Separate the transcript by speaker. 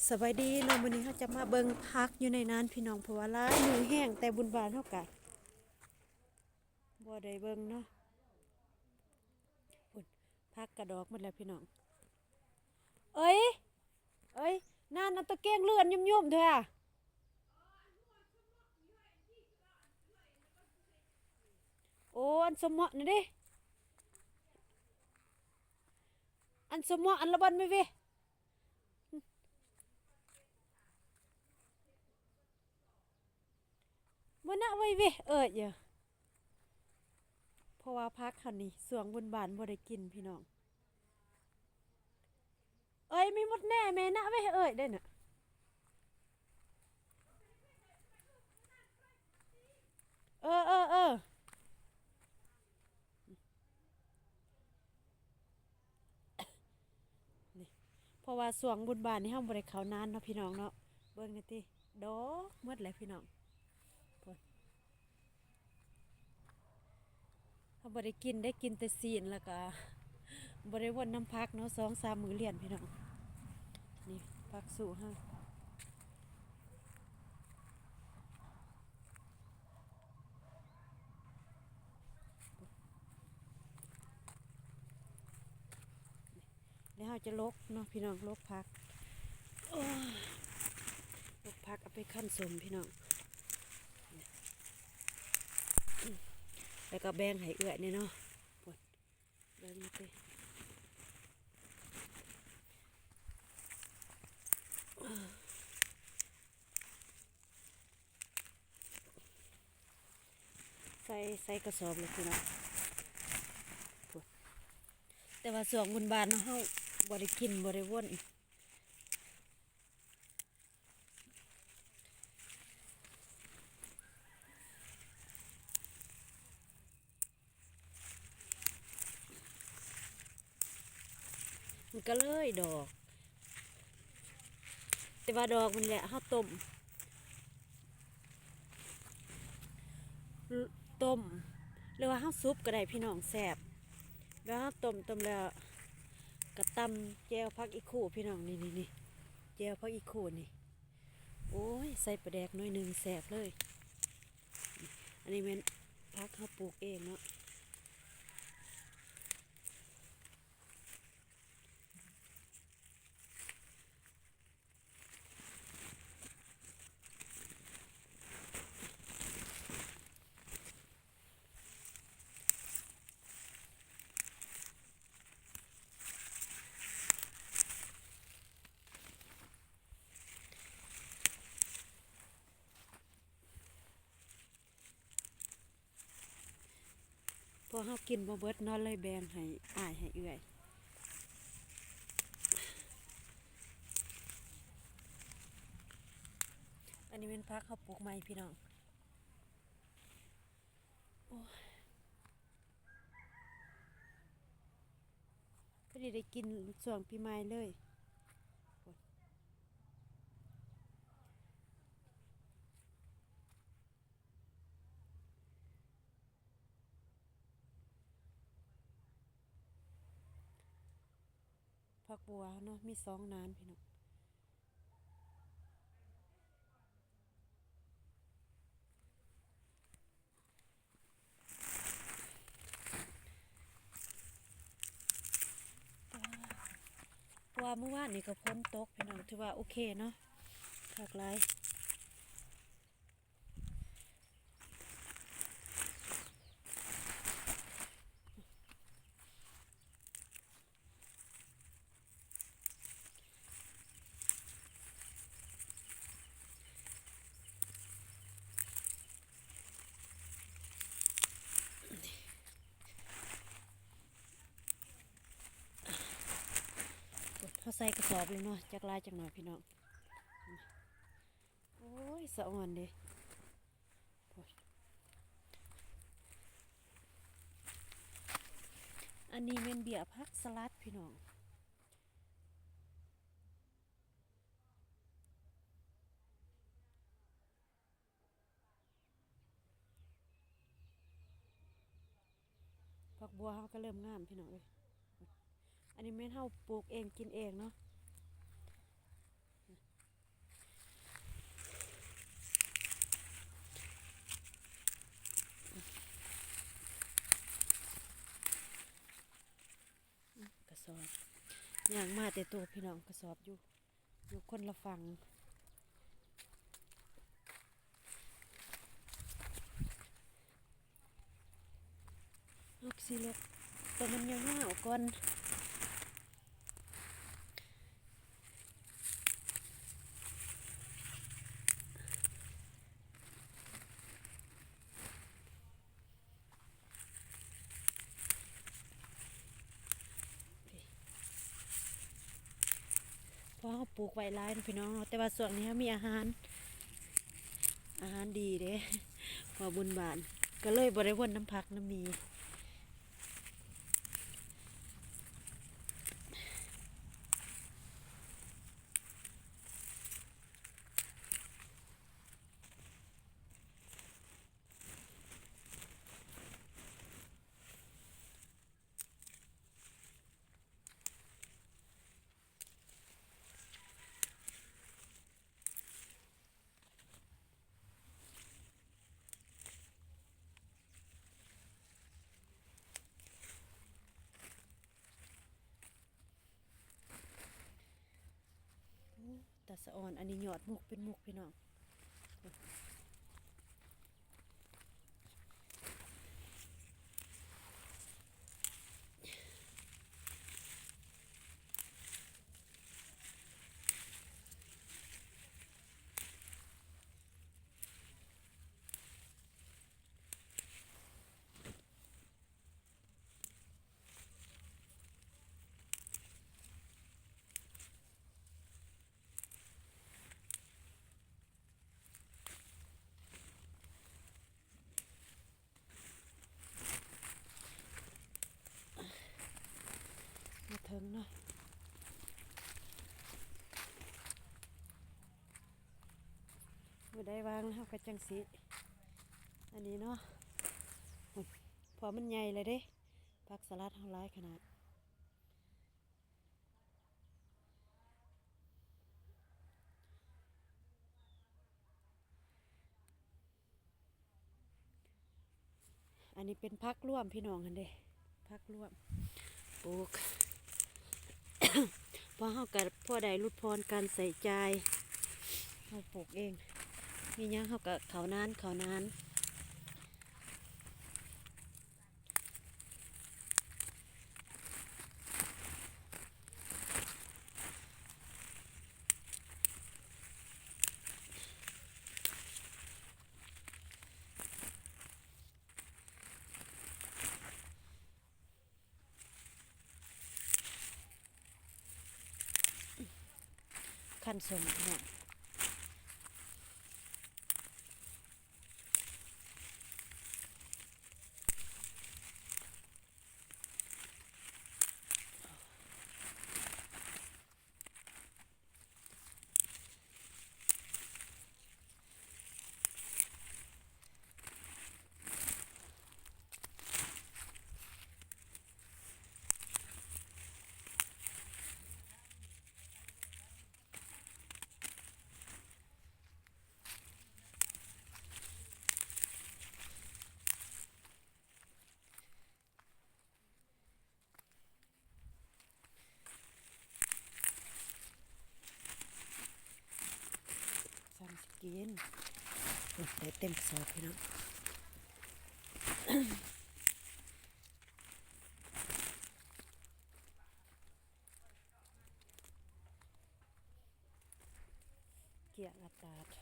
Speaker 1: สบายดีเนาะมื้อนี้เขาจะมาเบิ่งพักอยู่ในนั้นพี่น้องเพราะว่าหลายมือแห้งแต่บุญบานเฮากะบ่ได้เบิ่งเนาะพุ่นพักกระดอกหมดแล้วพี่น้องเอ้ยเอ้ยนั่นน่ะตะเกียงเลื่อนยุ่มๆเถอะอะโอ้อันสมเหมาะนี่ดิอันสมเหมาะอันละบันไม่เว้ยบ่น่ะไว้เว้ยอย่าเพราะว่าพักเขานี่สวงบุญบานบ่ได้กินพี่น้องเอ้ยมีหมดแน่แม่นะเว้ยได้น่ะเออนี่เพราะว่าสวงบุญบานนี่เฮาบ่ได้เข้านานเนาะพี่น้องเนาะเบิ่งนี่ติดอกหมดแล้วพี่น้องพุ่นเฮาบ่ได้กินได้กินแต่ซีนแล้วก็บ่ได้วนน้ำพักเนาะ2-3มื้อเรียนพี่น้องนี่พักสู่เฮาแล้วเฮาจะลกเนาะพี่น้องลกพักโอ้ยลกพักเอาไปคั่นสมพี่น้องแล้วก็แบ่งให้เอื้อยนี่เนาะพุ่นแบ่งมาติใส่กระสอบเลยพี่น้องพุ่นแต่ว่าสวงบุญบานเนาะเฮาบ่ได้กินบ่ได้วนมันก็เลยดอกแต่ว่าดอกมันแหละเฮาต้มหรือว่าเฮาซุปก็ได้พี่น้องแซ่บแล้วเฮาต้มแล้วก็ตำแจ่วผักอีคู่พี่น้องนี่แจ่วผักอีคู่นี่โอ้ยใส่ปลาแดกหน่อยหนึงแซ่บเลยอันนี้แม่นผักเฮาปลูกเองเนาะพอเฮากินบ่เบิดเนาะเลยแบ่งให้อ้ายให้เอื้อยอันนี้เป็นผักเฮาปลูกใหม่พี่น้องโอ้ยพอดีได้กินช่วงปีใหม่เลยผักบัวเนาะมี2 นานพี่น้องเพราะว่าเมื่อวานนี่ก็ฝนตกพี่น้องถือว่าโอเคเนาะผักหลายเฮาใส่กระสอบเลยเนาะจักหลายจักหน่อยพี่น้องโอ้ยสะอ่อนเด้อันนี้เป็นเบียร์ผักสลัดพี่น้องผักบัวเฮาก็เริ่มงามพี่น้องเอ้ยอันนี้แม่นเฮาปลูกเองกินเองเนาะ ย่างมาแต่ตัวพี่น้องกระสอบอยู่คนละฝั่งลูกสิลูกตัวมันยังห่าวก่อนเพราะเขาปลูกไว้หลายนะพี่น้องแต่ว่าส่วนนี้มีอาหารดีเด้พอบุญบานก็เลยบริวนน้ำพักน้ำมีตาสะอ่อนอันนี้หยอดมุกเป็นมุกพี่น้องมาถึงเนาะบ่ได้วางเขาก็จังสิอันนี้เนาะพอมันใหญ่เลยเด้ผักสลัดเขาหลายขนาดอันนี้เป็นพักร่วมพี่น้องกันเด้พักร่วมปลูก พอเขากับพ่อใดรุดพรการใส่ใจเขาปลูกเองนี่ยังเขากับเขานานขั้นสมเนี่ยซ้ำสกินได้เต็มสอบพี่น้องเกี่ยงอากาศ